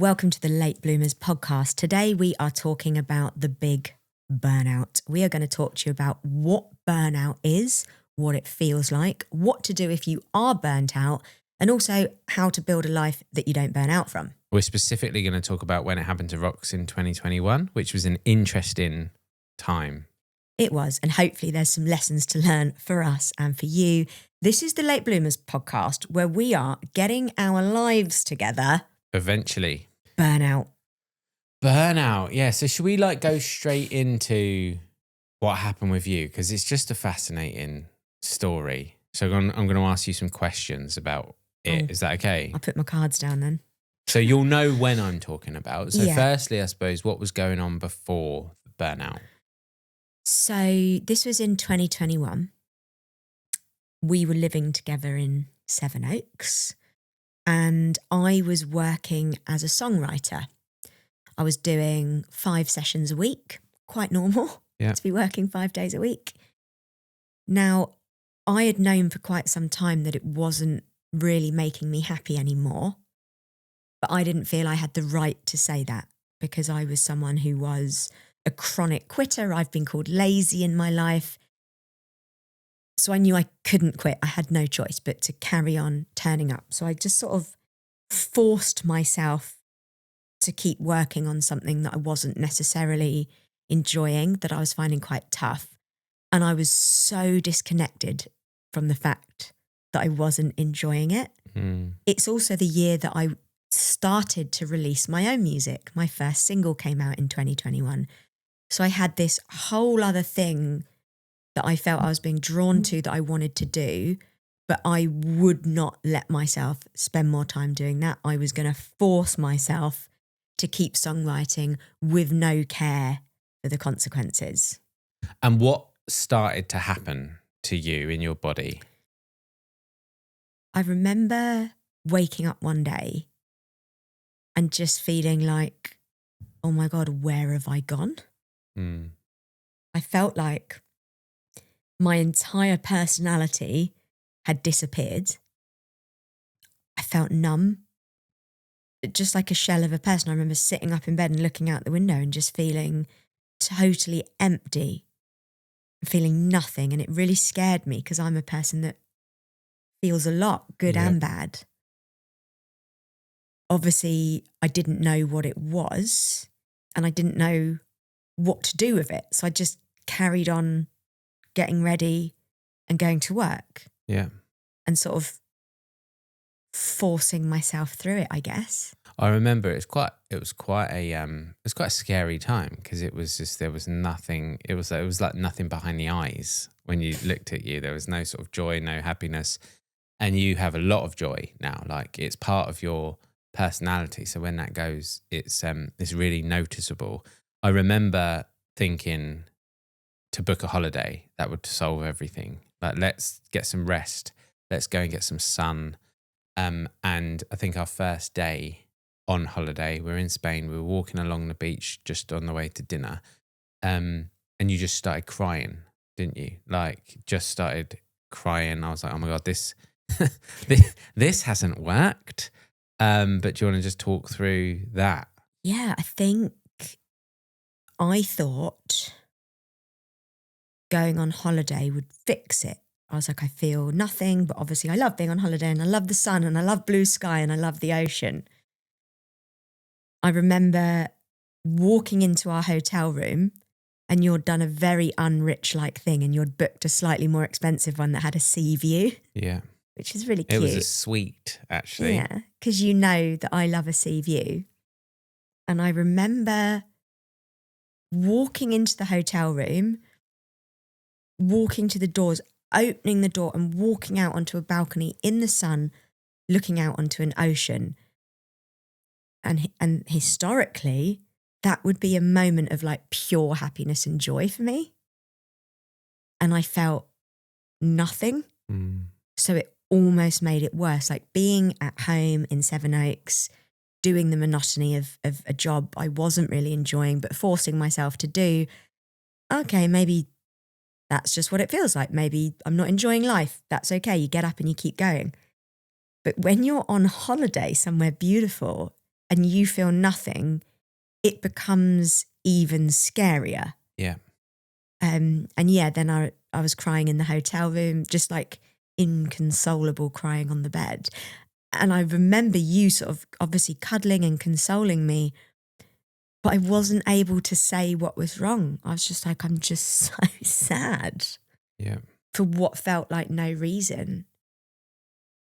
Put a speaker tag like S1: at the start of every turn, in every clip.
S1: Welcome to the Late Bloomers podcast. Today we are talking about the big burnout. We are going to talk to you about what burnout is, what it feels like, what to do if you are burnt out, and also how to build a life that you don't burn out from.
S2: We're specifically going to talk about when it happened to Rox in 2021, which was an interesting time.
S1: It was, and hopefully there's some lessons to learn for us and for you. This is the Late Bloomers podcast where we are getting our lives together.
S2: Eventually.
S1: Burnout,
S2: yeah. So should we go straight into what happened with you? Because it's just a fascinating story. So I'm going to ask you some questions about it. Is that okay?
S1: I'll put my cards down then.
S2: So you'll know when I'm talking about. So
S1: Yeah.
S2: Firstly, I suppose, what was going on before the burnout?
S1: So this was in 2021. We were living together in Sevenoaks and I was working as a songwriter. I was doing 5 sessions a week, quite normal to be working 5 days a week. Now, I had known for quite some time that it wasn't really making me happy anymore, but I didn't feel I had the right to say that because I was someone who was a chronic quitter. I've been called lazy in my life. So I knew I couldn't quit. I had no choice but to carry on turning up. So I just sort of forced myself to keep working on something that I wasn't necessarily enjoying, that I was finding quite tough. And I was so disconnected from the fact that I wasn't enjoying it. It's also the year that I started to release my own music. My first single came out in 2021. So I had this whole other thing that I felt I was being drawn to that I wanted to do, but I would not let myself spend more time doing that. I was going to force myself to keep songwriting with no care for the consequences.
S2: And what started to happen to you in your body?
S1: I remember waking up one day and just feeling like, oh my God, where have I gone? I felt like my entire personality had disappeared. I felt numb, just like a shell of a person. I remember sitting up in bed and looking out the window and just feeling totally empty, feeling nothing. And it really scared me because I'm a person that feels a lot, good and bad. Obviously, I didn't know what it was and I didn't know what to do with it. So I just carried on getting ready and going to work.
S2: Yeah.
S1: And sort of forcing myself through it, I guess.
S2: I remember it was quite a scary time because it was just, there was nothing, it was like nothing behind the eyes when you looked at you. There was no sort of joy, no happiness. And you have a lot of joy now, like it's part of your personality. So when that goes, it's really noticeable. I remember thinking to book a holiday that would solve everything. Like, let's get some rest. Let's go and get some sun. And I think our first day on holiday, we were in Spain. We were walking along the beach just on the way to dinner. And you just started crying, didn't you? Like, just started crying. I was like, oh my God, this this hasn't worked. But do you want to just talk through that?
S1: Yeah, I thought going on holiday would fix it. I was like, I feel nothing, but obviously I love being on holiday and I love the sun and I love blue sky and I love the ocean. I remember walking into our hotel room and you'd done a very unrich-like thing and you'd booked a slightly more expensive one that had a sea view.
S2: Yeah.
S1: Which is really cute.
S2: It was a suite, actually.
S1: Yeah, because you know that I love a sea view. And I remember walking into the hotel room, walking to the doors, opening the door and walking out onto a balcony in the sun, looking out onto an ocean. And historically, that would be a moment of like pure happiness and joy for me. And I felt nothing. So it almost made it worse. Like being at home in Sevenoaks, doing the monotony of a job I wasn't really enjoying, but forcing myself to do, okay, maybe that's just what it feels like. Maybe I'm not enjoying life. That's okay. You get up and you keep going. But when you're on holiday somewhere beautiful and you feel nothing, it becomes even scarier.
S2: Yeah.
S1: And yeah, then I was crying in the hotel room, just like inconsolable, crying on the bed. And I remember you sort of obviously cuddling and consoling me, but I wasn't able to say what was wrong. I was just like, I'm just so sad
S2: Yeah.
S1: for what felt like no reason.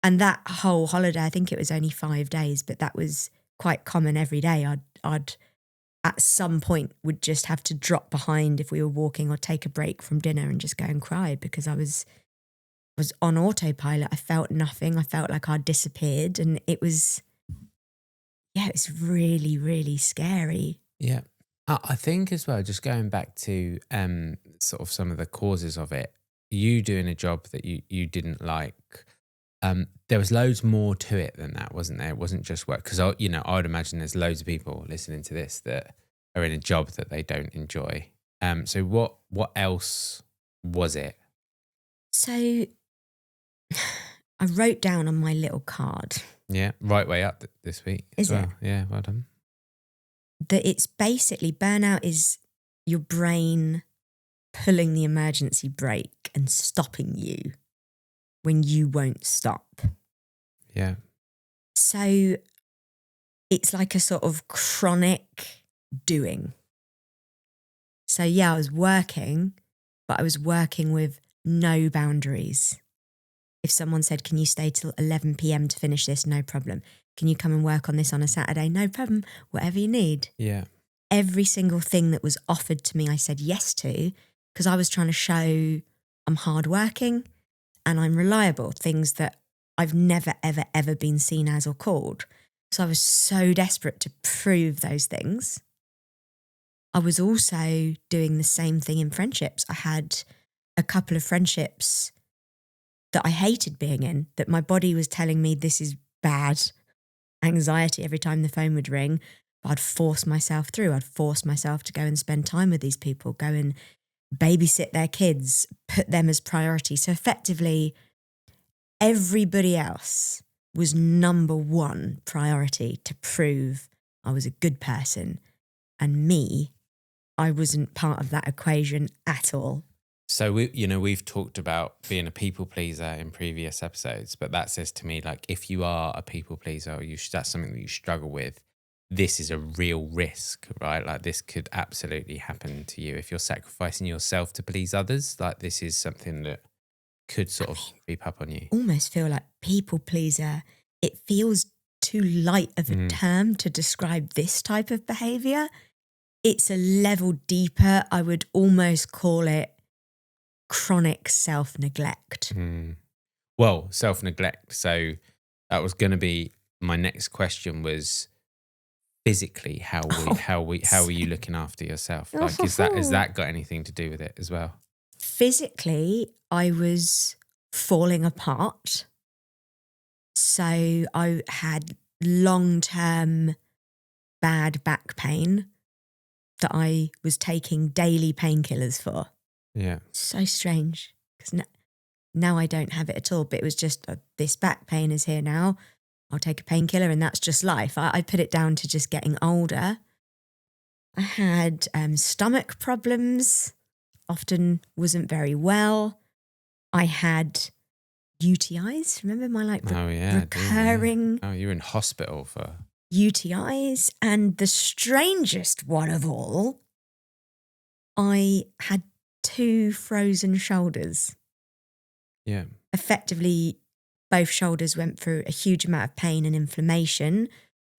S1: And that whole holiday, I think it was only 5 days, but that was quite common every day. I'd at some point would just have to drop behind if we were walking or take a break from dinner and just go and cry because I was on autopilot. I felt nothing. I felt like I'd disappeared, and it was really, really scary.
S2: Yeah. I think as well, just going back to sort of some of the causes of it, you doing a job that you didn't like, there was loads more to it than that, wasn't there? It wasn't just work. Because, I would imagine there's loads of people listening to this that are in a job that they don't enjoy. So what else was it?
S1: So I wrote down on my little card.
S2: Yeah, right way up this week.
S1: Is
S2: well.
S1: it?
S2: Yeah, well done.
S1: That it's basically burnout is your brain pulling the emergency brake and stopping you when you won't stop.
S2: Yeah.
S1: So it's like a sort of chronic doing. So yeah, I was working, but I was working with no boundaries. If someone said, can you stay till 11 p.m. to finish this? No problem. Can you come and work on this on a Saturday? No problem. Whatever you need.
S2: Yeah.
S1: Every single thing that was offered to me, I said yes to, because I was trying to show I'm hardworking and I'm reliable, things that I've never, ever, ever been seen as or called. So I was so desperate to prove those things. I was also doing the same thing in friendships. I had a couple of friendships that I hated being in, that my body was telling me this is bad, anxiety every time the phone would ring. But I'd force myself through. I'd force myself to go and spend time with these people, go and babysit their kids, put them as priority. So effectively, everybody else was number one priority to prove I was a good person. And me, I wasn't part of that equation at all.
S2: So we've talked about being a people pleaser in previous episodes, but that says to me, like, if you are a people pleaser, or that's something that you struggle with, this is a real risk, right? Like, this could absolutely happen to you if you're sacrificing yourself to please others. Like, this is something that could sort of creep up on you.
S1: Almost feel like people pleaser. It feels too light of a term to describe this type of behavior. It's a level deeper. I would almost call it chronic self-neglect.
S2: Well, self-neglect. So that was going to be my next question was physically, how are you looking after yourself? Like, has that got anything to do with it as well?
S1: Physically, I was falling apart. So I had long-term bad back pain that I was taking daily painkillers for.
S2: Yeah.
S1: So strange, because now I don't have it at all, but it was just this back pain is here now. I'll take a painkiller and that's just life. I put it down to just getting older. I had stomach problems, often wasn't very well. I had UTIs. Remember my recurring
S2: Oh, you're in hospital for
S1: UTIs. And the strangest one of all, I had 2 frozen shoulders.
S2: Yeah.
S1: Effectively, both shoulders went through a huge amount of pain and inflammation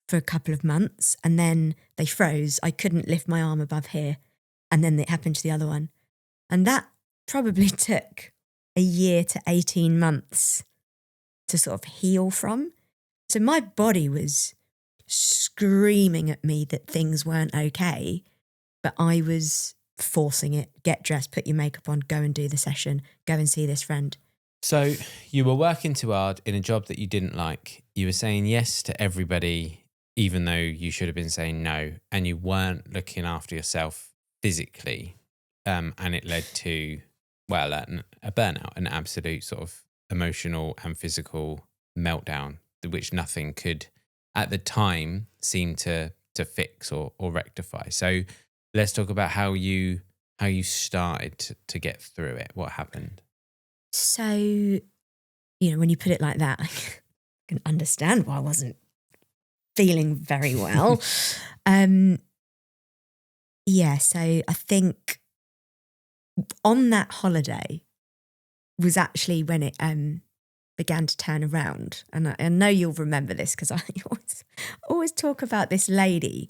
S1: for a couple of months, and then they froze. I couldn't lift my arm above here, and then it happened to the other one. And that probably took a year to 18 months to sort of heal from. So my body was screaming at me that things weren't okay, but I was forcing it. Get dressed, put your makeup on, go and do the session, go and see this friend.
S2: So you were working too hard in a job that you didn't like. You were saying yes to everybody, even though you should have been saying no, and you weren't looking after yourself physically. And it led to, well, a burnout, an absolute sort of emotional and physical meltdown, which nothing could at the time seemed to fix or rectify. So let's talk about how you started to get through it. What happened?
S1: So, when you put it like that, I can understand why I wasn't feeling very well. So I think on that holiday was actually when it began to turn around. And I know you'll remember this because I always talk about this lady.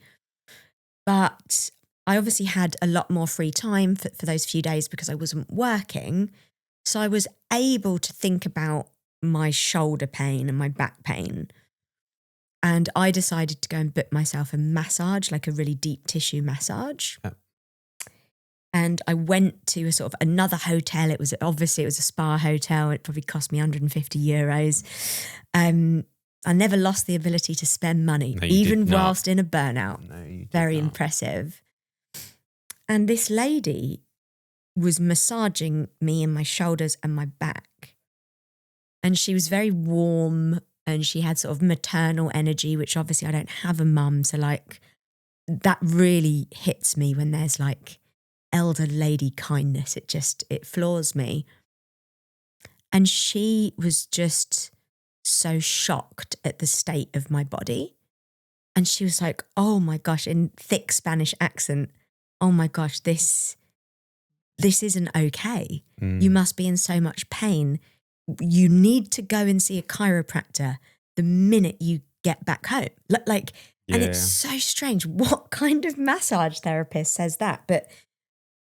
S1: But I obviously had a lot more free time for those few days because I wasn't working. So I was able to think about my shoulder pain and my back pain. And I decided to go and book myself a massage, like a really deep tissue massage.
S2: Yeah.
S1: And I went to a sort of another hotel. It was a spa hotel. It probably cost me €150. I never lost the ability to spend money,
S2: No, you
S1: even
S2: did not.
S1: whilst in a burnout.
S2: No, you did
S1: Very
S2: not.
S1: impressive. And this lady was massaging me in my shoulders and my back. And she was very warm and she had sort of maternal energy, which obviously I don't have a mum. So like that really hits me when there's like elder lady kindness. It floors me. And she was just so shocked at the state of my body. And she was like, oh my gosh, in thick Spanish accent, oh my gosh, this isn't okay. You must be in so much pain. You need to go and see a chiropractor the minute you get back home. And it's so strange. What kind of massage therapist says that? But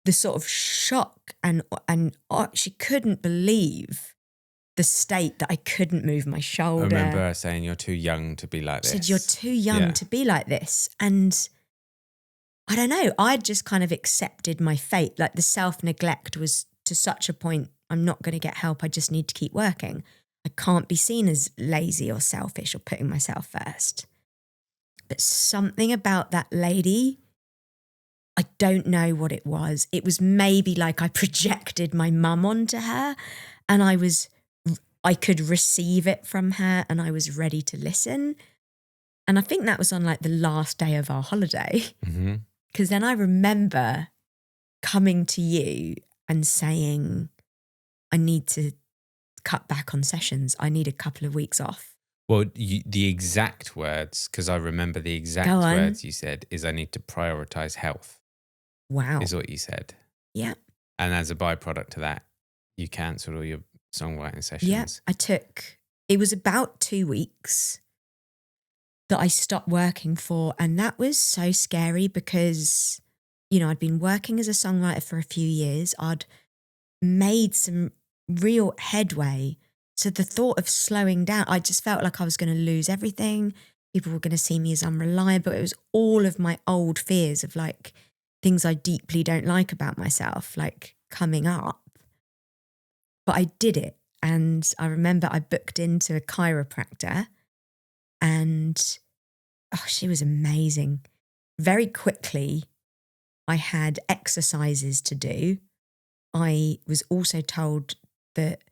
S1: the sort of shock and she couldn't believe the state that I couldn't move my shoulder.
S2: I remember her saying, you're too young to be like this.
S1: She said, you're too young to be like this. And I don't know, I'd just kind of accepted my fate. Like the self-neglect was to such a point, I'm not going to get help. I just need to keep working. I can't be seen as lazy or selfish or putting myself first. But something about that lady, I don't know what it was. It was maybe like I projected my mum onto her and I could receive it from her and I was ready to listen. And I think that was on like the last day of our holiday.
S2: Mm-hmm.
S1: Because then I remember coming to you and saying, I need to cut back on sessions. I need a couple of weeks off.
S2: Well, the exact words, because I remember the exact words you said, is I need to prioritize health.
S1: Wow.
S2: Is what you said.
S1: Yeah.
S2: And as a byproduct to that, you cancelled all your songwriting sessions.
S1: Yeah, it was about 2 weeks that I stopped working for. And that was so scary because, I'd been working as a songwriter for a few years. I'd made some real headway. So the thought of slowing down, I just felt like I was going to lose everything. People were going to see me as unreliable. It was all of my old fears of like things I deeply don't like about myself, like coming up. But I did it. And I remember I booked into a chiropractor and she was amazing. Very quickly, I had exercises to do. I was also told that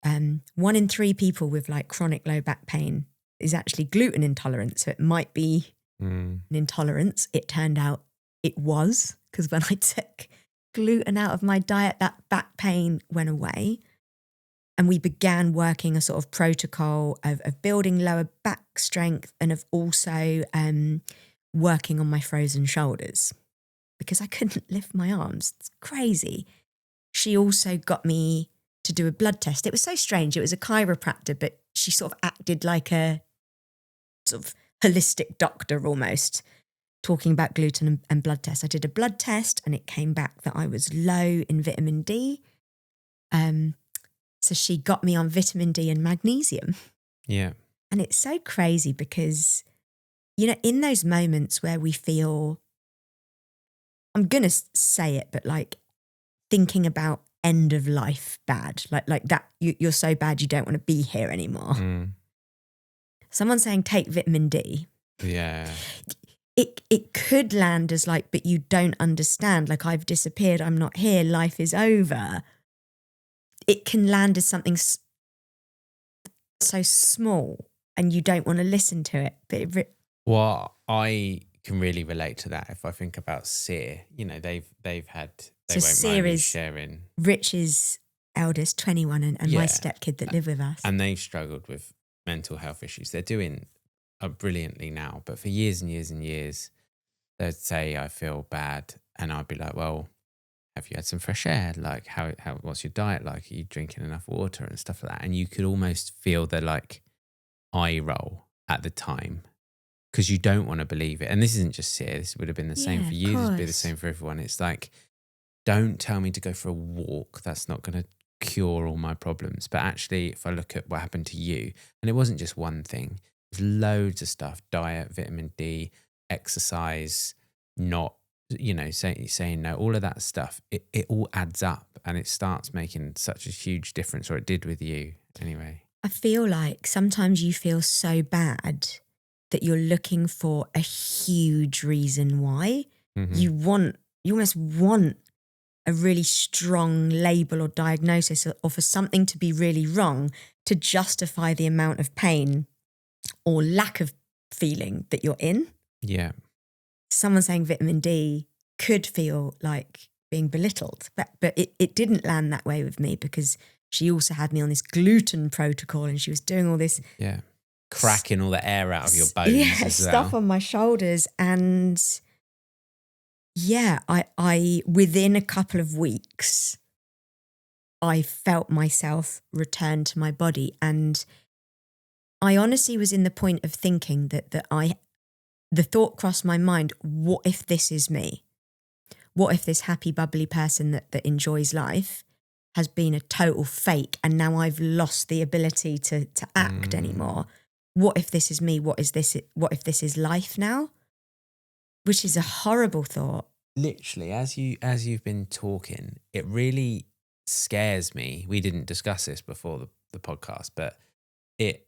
S1: 1 in 3 people with like chronic low back pain is actually gluten intolerant. So it might be an intolerance. It turned out it was, because when I took gluten out of my diet, that back pain went away. And we began working a sort of protocol of building lower back strength and of also working on my frozen shoulders because I couldn't lift my arms. It's crazy. She also got me to do a blood test. It was so strange. It was a chiropractor, but she sort of acted like a sort of holistic doctor almost, talking about gluten and blood tests. I did a blood test and it came back that I was low in vitamin D. So she got me on vitamin D and magnesium.
S2: Yeah.
S1: And it's so crazy because, in those moments where we feel, I'm going to say it, but like thinking about end of life bad, like that, you're so bad you don't want to be here anymore. Someone saying take vitamin D.
S2: Yeah.
S1: It could land as like, but you don't understand, like I've disappeared, I'm not here, life is over. It can land as something so small, and you don't want to listen to it. But
S2: Well, I can really relate to that. If I think about Sear, you know, they
S1: so
S2: won't
S1: Sear
S2: mind me
S1: is
S2: sharing.
S1: Rich's eldest, 21, and my
S2: Yeah.
S1: stepkid that live with us.
S2: And they've struggled with mental health issues. They're doing brilliantly now, but for years and years and years, they'd say, I feel bad. And I'd be like, well, have you had some fresh air? Like, what's your diet like? Are you drinking enough water and stuff like that? And you could almost feel the like eye roll at the time because you don't want to believe it. And this isn't just Sear. This would have been the same
S1: Yeah,
S2: for
S1: of
S2: you. This would be the
S1: course.
S2: same for everyone. It's like, don't tell me to go for a walk. That's not going to cure all my problems. But actually, if I look at what happened to you, and it wasn't just one thing, there's loads of stuff: diet, vitamin D, exercise, not, you know, saying no, all of that stuff. It all adds up, and it starts making such a huge difference, or it did with you anyway.
S1: I feel like sometimes you feel so bad that you're looking for a huge reason why.
S2: Mm-hmm.
S1: You almost want a really strong label or diagnosis, or for something to be really wrong to justify the amount of pain or lack of feeling that you're in.
S2: Yeah.
S1: Someone saying vitamin D could feel like being belittled, but it didn't land that way with me because she also had me on this gluten protocol and she was doing all this
S2: cracking all the air out of your bones as well.
S1: Stuff on my shoulders. And yeah, I within a couple of weeks, I felt myself return to my body. And I honestly was in the point of thinking that the thought crossed my mind, what if this is me? What if this happy, bubbly person that enjoys life has been a total fake and now I've lost the ability to act anymore? What if this is me? What if this is life now? Which is a horrible thought.
S2: Literally, as you've been talking, it really scares me. We didn't discuss this before the podcast, but it,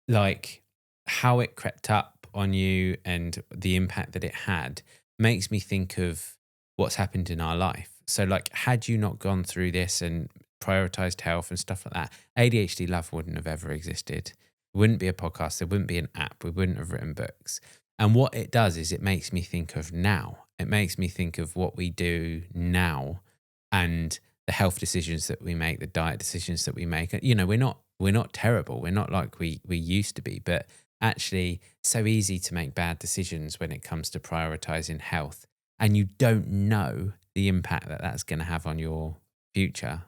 S2: like, how it crept up on you and the impact that it had makes me think of what's happened in our life. So, like, had you not gone through this and prioritized health and stuff like that, ADHD Love wouldn't have ever existed. It wouldn't be a podcast. There wouldn't be an app. We wouldn't have written books. And what it does is it makes me think of now. It makes me think of what we do now and the health decisions that we make, the diet decisions that we make. You know, we're not terrible. We're not like we used to be, but actually so easy to make bad decisions when it comes to prioritizing health. And you don't know the impact that that's going to have on your future.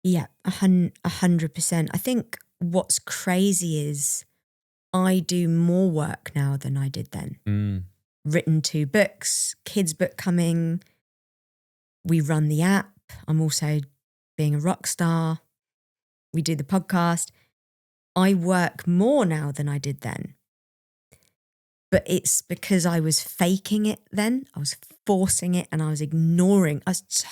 S1: Yeah, 100%. I think what's crazy is I do more work now than I did then. Written 2 books, kids' book coming. We run the app. I'm also being a rock star. We do the podcast. I work more now than I did then. But it's because I was faking it then. I was forcing it and I was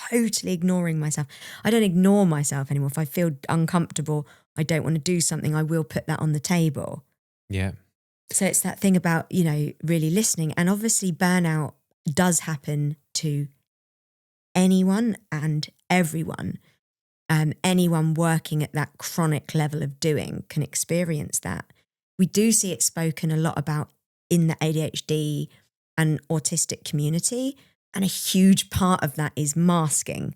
S1: totally ignoring myself. I don't ignore myself anymore. If I feel uncomfortable, I don't want to do something, I will put that on the table.
S2: Yeah.
S1: So it's that thing about, you know, really listening. And obviously burnout does happen to anyone and everyone. Anyone working at that chronic level of doing can experience that. We do see it spoken a lot about in the ADHD and autistic community. And a huge part of that is masking,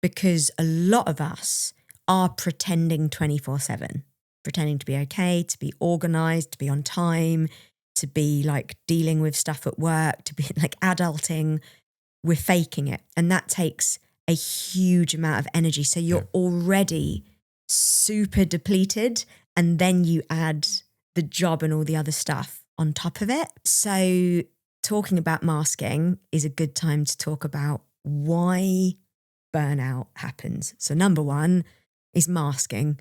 S1: because a lot of us are pretending 24/7, pretending to be okay, to be organized, to be on time, to be like dealing with stuff at work, to be like adulting. We're faking it. And that takes a huge amount of energy. So you're already super depleted, and then you add the job and all the other stuff on top of it. So talking about masking is a good time to talk about why burnout happens. So number 1 is masking,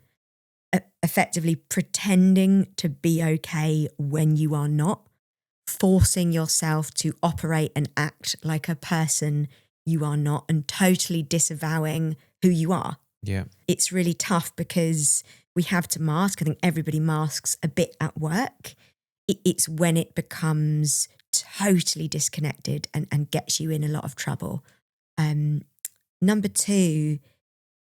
S1: effectively pretending to be okay when you are not, forcing yourself to operate and act like a person you are not, and totally disavowing who you are.
S2: Yeah.
S1: It's really tough because we have to mask. I think everybody masks a bit at work. It's when it becomes totally disconnected and gets you in a lot of trouble. Number 2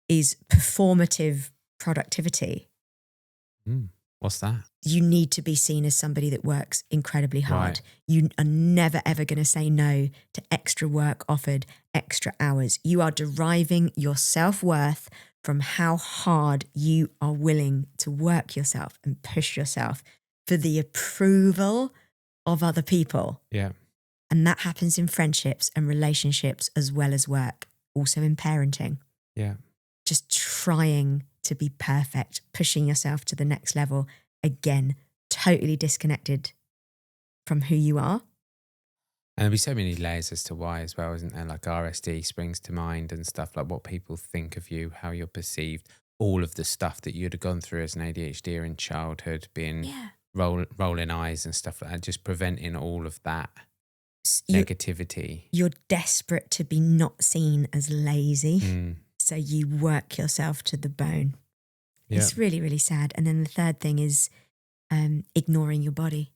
S1: is performative productivity.
S2: What's that?
S1: You need to be seen as somebody that works incredibly hard.
S2: Right.
S1: You are never, ever going to say no to extra work offered, extra hours. You are deriving your self-worth from how hard you are willing to work yourself and push yourself for the approval of other people.
S2: Yeah.
S1: And that happens in friendships and relationships as well as work, also in parenting.
S2: Yeah.
S1: Just trying to be perfect, pushing yourself to the next level. Again, totally disconnected from who you are.
S2: And there'll be so many layers as to why as well, isn't there? Like RSD springs to mind and stuff, like what people think of you, how you're perceived, all of the stuff that you'd have gone through as an ADHD in childhood, being rolling eyes and stuff like that, just preventing all of that negativity.
S1: You're desperate to be not seen as lazy. So you work yourself to the bone. Yeah. It's really, really sad. And then the third thing is ignoring your body.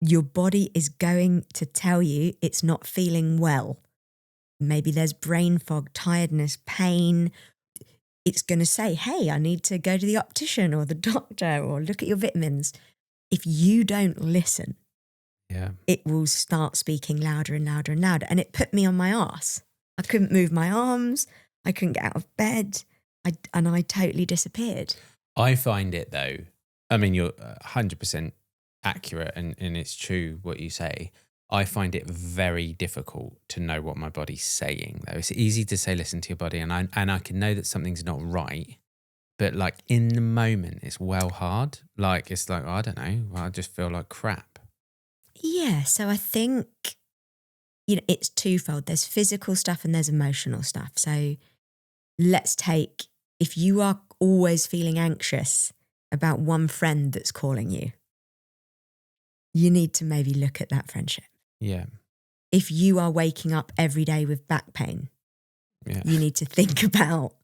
S1: Your body is going to tell you it's not feeling well. Maybe there's brain fog, tiredness, pain. It's going to say, hey, I need to go to the optician or the doctor or look at your vitamins. If you don't listen, it will start speaking louder and louder and louder. And it put me on my arse. I couldn't move my arms. I couldn't get out of bed. I totally disappeared. I
S2: find it though, I mean, you're 100% accurate and it's true what you say. I find it very difficult to know what my body's saying though. It's easy to say, listen to your body, and I can know that something's not right, but like in the moment it's well hard. Like, it's like, I don't know, I just feel like crap.
S1: Yeah, so I think, it's twofold. There's physical stuff and there's emotional stuff. So let's take, if you are always feeling anxious about one friend that's calling you, you need to maybe look at that friendship.
S2: Yeah.
S1: If you are waking up every day with back pain, you need to think about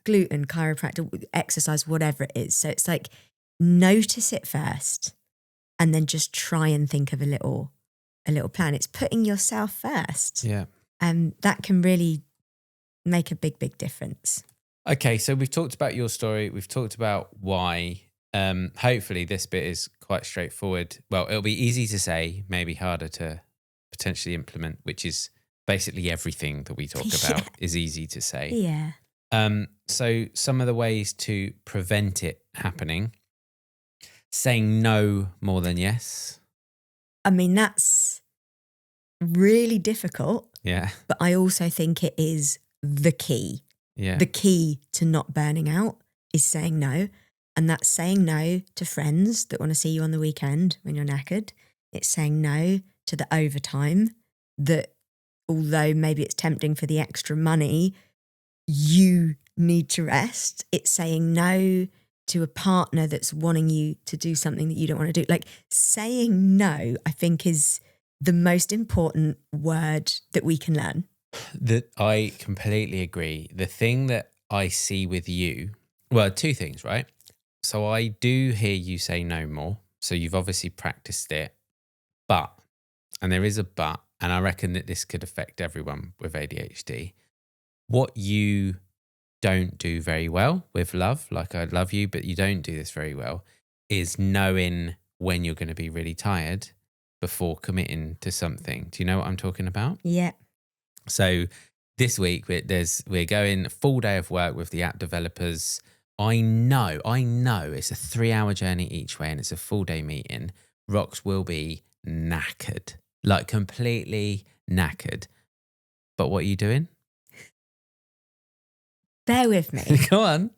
S1: gluten, chiropractor, exercise, whatever it is. So it's like, notice it first and then just try and think of a little plan. It's putting yourself first.
S2: Yeah.
S1: And that can really make a big, big difference.
S2: Okay, so we've talked about your story. We've talked about why. Hopefully this bit is quite straightforward. Well, it'll be easy to say, maybe harder to potentially implement, which is basically everything that we talk about is easy to say.
S1: Yeah.
S2: So some of the ways to prevent it happening: saying no more than yes.
S1: I mean, that's really difficult.
S2: Yeah.
S1: But I also think it is the key.
S2: Yeah.
S1: The key to not burning out is saying no. And that's saying no to friends that want to see you on the weekend when you're knackered. It's saying no to the overtime that, although maybe it's tempting for the extra money, you need to rest. It's saying no to a partner that's wanting you to do something that you don't want to do. Like, saying no, I think, is the most important word that we can learn.
S2: That I completely agree. The thing that I see with you, well, two things, right? So I do hear you say no more. So you've obviously practiced it, but, and there is a but, and I reckon that this could affect everyone with ADHD. What you don't do very well with love, like I love you, but you don't do this very well, is knowing when you're going to be really tired before committing to something. Do you know what I'm talking about?
S1: Yeah.
S2: So this week we're going a full day of work with the app developers. I know it's a 3-hour journey each way and it's a full day meeting. Rox will be knackered, like completely knackered. But what are you doing?
S1: Bear with me.
S2: Go on.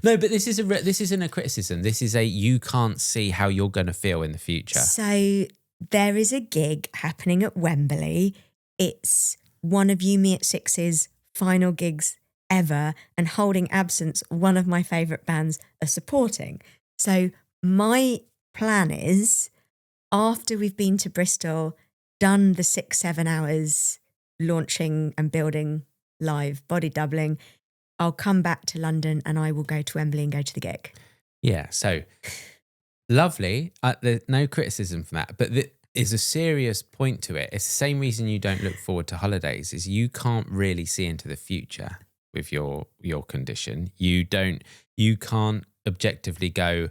S2: No, but this isn't a criticism. This is you can't see how you're going to feel in the future.
S1: So there is a gig happening at Wembley. It's one of You Me at Six's final gigs ever, and Holding Absence, one of my favourite bands, are supporting. So my plan is, after we've been to Bristol, done the 6-7 hours launching and building live body doubling, I'll come back to London and I will go to Wembley and go to the gig.
S2: Yeah, so lovely. There's no criticism from that, but there is a serious point to it. It's the same reason you don't look forward to holidays, is you can't really see into the future with your condition. You can't objectively go,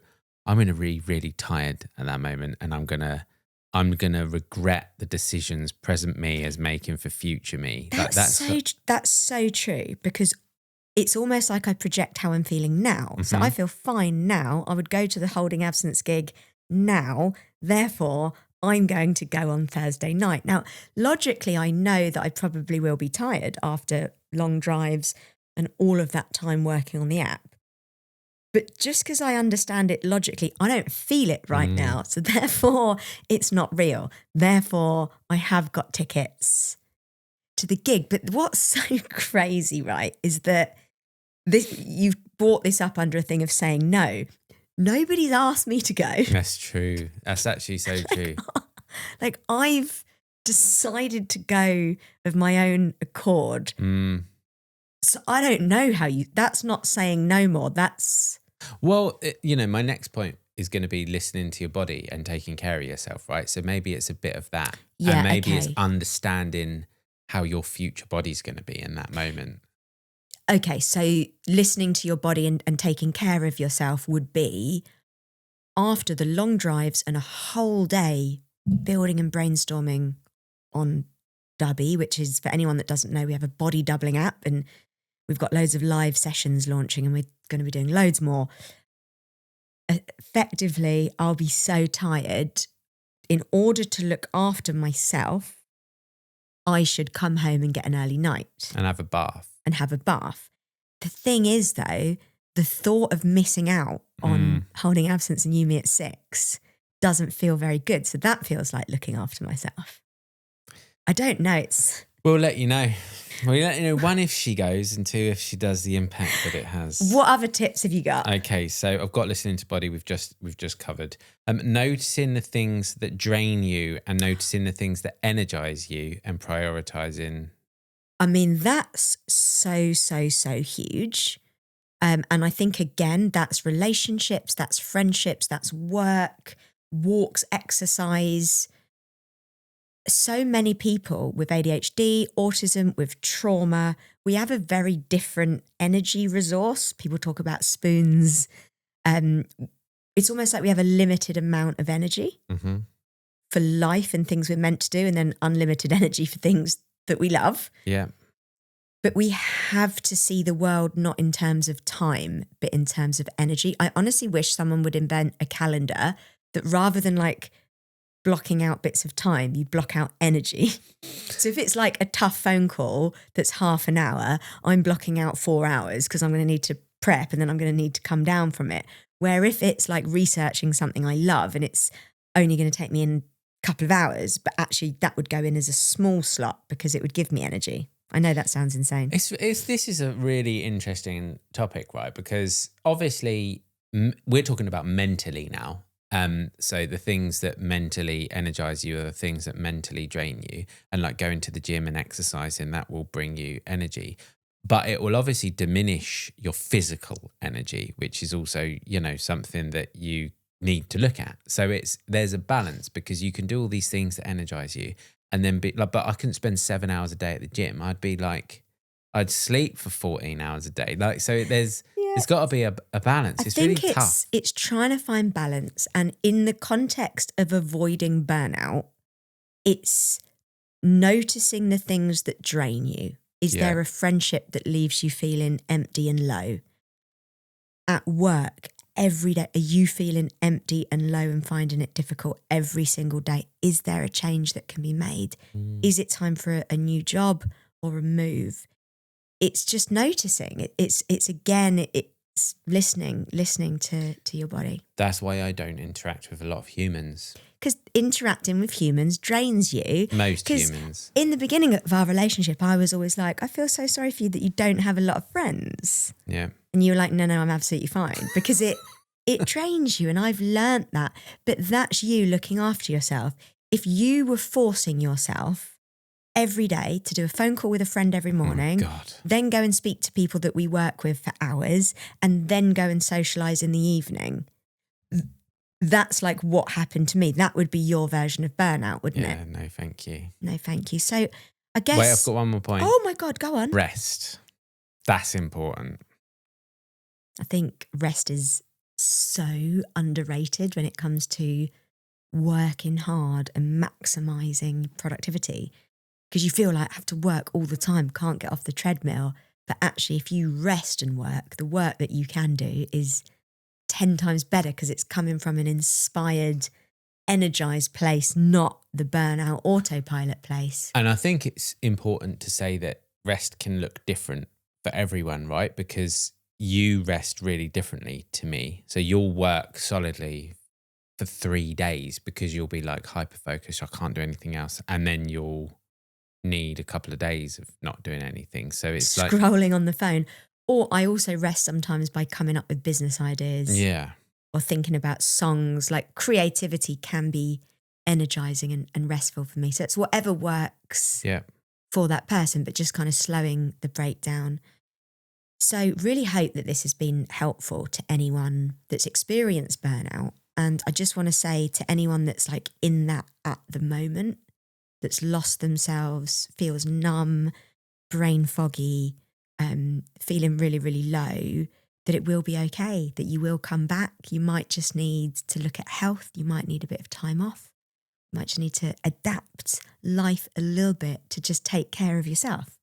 S2: I'm going to be really tired at that moment, and I'm gonna regret the decisions present me is making for future me.
S1: That's so true, because it's almost like I project how I'm feeling now. So I feel fine now. I would go to the Holding Absence gig now. Therefore, I'm going to go on Thursday night. Now, logically, I know that I probably will be tired after long drives and all of that time working on the app. But just because I understand it logically, I don't feel it right now. So therefore, it's not real. Therefore, I have got tickets to the gig. But what's so crazy, right, is that you've brought this up under a thing of saying no. Nobody's asked me to go.
S2: That's true. That's actually so true.
S1: Like, I've decided to go of my own accord. So I don't know that's not saying no more.
S2: Well, my next point is going to be listening to your body and taking care of yourself, right? So maybe it's a bit of that.
S1: Yeah,
S2: and maybe it's
S1: okay.
S2: understanding how your future body's going to be in that moment.
S1: Okay, so listening to your body and taking care of yourself would be after the long drives and a whole day building and brainstorming on Dubby, which is, for anyone that doesn't know, we have a body doubling app and we've got loads of live sessions launching and we're going to be doing loads more. Effectively, I'll be so tired. In order to look after myself, I should come home and get an early night.
S2: And have a bath.
S1: The thing is, though, the thought of missing out on Holding Absence and You Me at 6 doesn't feel very good. So that feels like looking after myself. I don't know.
S2: We'll let you know. We'll let you know, one, if she goes, and two, if she does, the impact that it has.
S1: What other tips have you got?
S2: Okay, so I've got listening to body. We've just covered. Noticing the things that drain you and noticing the things that energize you and prioritizing.
S1: I mean, that's so huge. And I think, again, that's relationships, that's friendships, that's work, walks, exercise. So many people with ADHD, autism, with trauma, we have a very different energy resource. People talk about spoons. It's almost like we have a limited amount of energy for life and things we're meant to do, and then unlimited energy for things that we love.
S2: Yeah.
S1: But we have to see the world not in terms of time, but in terms of energy. I honestly wish someone would invent a calendar that, rather than like blocking out bits of time, you block out energy. So if it's like a tough phone call that's half an hour, I'm blocking out 4 hours because I'm going to need to prep and then I'm going to need to come down from it. Where if it's like researching something I love and it's only going to take me in a couple of hours, but actually that would go in as a small slot because it would give me energy. I know that sounds insane.
S2: This is a really interesting topic, right? Because obviously we're talking about mentally now. So the things that mentally energize you are the things that mentally drain you, and like going to the gym and exercising, that will bring you energy, but it will obviously diminish your physical energy, which is also, something that you need to look at. So there's a balance, because you can do all these things that energize you and then be like, but I couldn't spend 7 hours a day at the gym. I'd be like, I'd sleep for 14 hours a day. Like, so there's got to be a balance. It's really tough.
S1: It's trying to find balance. And in the context of avoiding burnout, it's noticing the things that drain you. Is there a friendship that leaves you feeling empty and low? At work, every day, are you feeling empty and low and finding it difficult every single day? Is there a change that can be made? Is it time for a new job or a move? It's just noticing. It's listening to your body.
S2: That's why I don't interact with a lot of humans.
S1: Because interacting with humans drains you.
S2: Most humans.
S1: In the beginning of our relationship, I was always like, I feel so sorry for you that you don't have a lot of friends.
S2: Yeah.
S1: And you were like, no, I'm absolutely fine. Because it drains you, and I've learnt that. But that's you looking after yourself. If you were forcing yourself every day to do a phone call with a friend every morning, then go and speak to people that we work with for hours, and then go and socialise in the evening, that's like what happened to me. That would be your version of burnout, wouldn't it?
S2: Yeah, no, thank you.
S1: No, thank you. So I guess...
S2: Wait, I've got one more point.
S1: Oh my God, go on.
S2: Rest. That's important.
S1: I think rest is so underrated when it comes to working hard and maximizing productivity, because you feel like I have to work all the time, can't get off the treadmill. But actually, if you rest and work, the work that you can do is 10 times better because it's coming from an inspired, energized place, not the burnout autopilot place.
S2: And I think it's important to say that rest can look different for everyone, right? Because you rest really differently to me. So you'll work solidly for 3 days because you'll be like hyper focused. I can't do anything else. And then you'll need a couple of days of not doing anything. So it's like,
S1: Scrolling on the phone. Or I also rest sometimes by coming up with business ideas.
S2: yeah.
S1: Or thinking about songs. Like creativity can be energizing and restful for me. So it's whatever works
S2: Yeah.
S1: for that person, but just kind of slowing the breakdown. So really hope that this has been helpful to anyone that's experienced burnout. And I just want to say to anyone that's like in that at the moment, that's lost themselves, feels numb, brain foggy, feeling really, really low, that it will be okay, that you will come back. You might just need to look at health. You might need a bit of time off. You might just need to adapt life a little bit to just take care of yourself.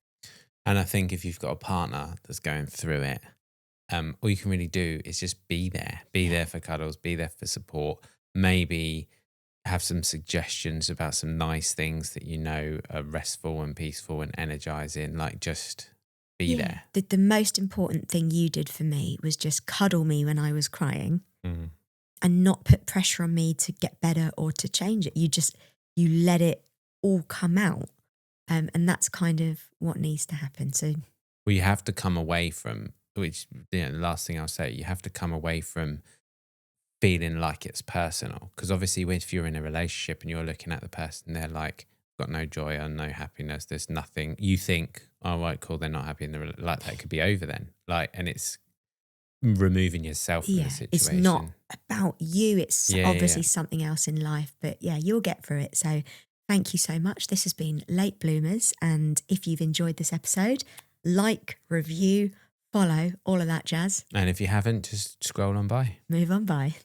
S2: And I think if you've got a partner that's going through it, all you can really do is just be there. Be there for cuddles, be there for support. Maybe have some suggestions about some nice things that you know are restful and peaceful and energizing. Like just be there.
S1: The most important thing you did for me was just cuddle me when I was crying and not put pressure on me to get better or to change it. You let it all come out. And that's kind of what needs to happen. So,
S2: well, you have to come away from, which, the last thing I'll say, you have to come away from feeling like it's personal. Because obviously, if you're in a relationship and you're looking at the person, they're like, got no joy and no happiness, there's nothing, you think, oh, right, cool, they're not happy in the like that could be over then. Like, and it's removing yourself from the situation.
S1: It's not about you. It's obviously something else in life. But yeah, you'll get through it. So thank you so much. This has been Late Bloomers. And if you've enjoyed this episode, like, review, follow, all of that jazz.
S2: And if you haven't, just scroll on by.
S1: Move on by.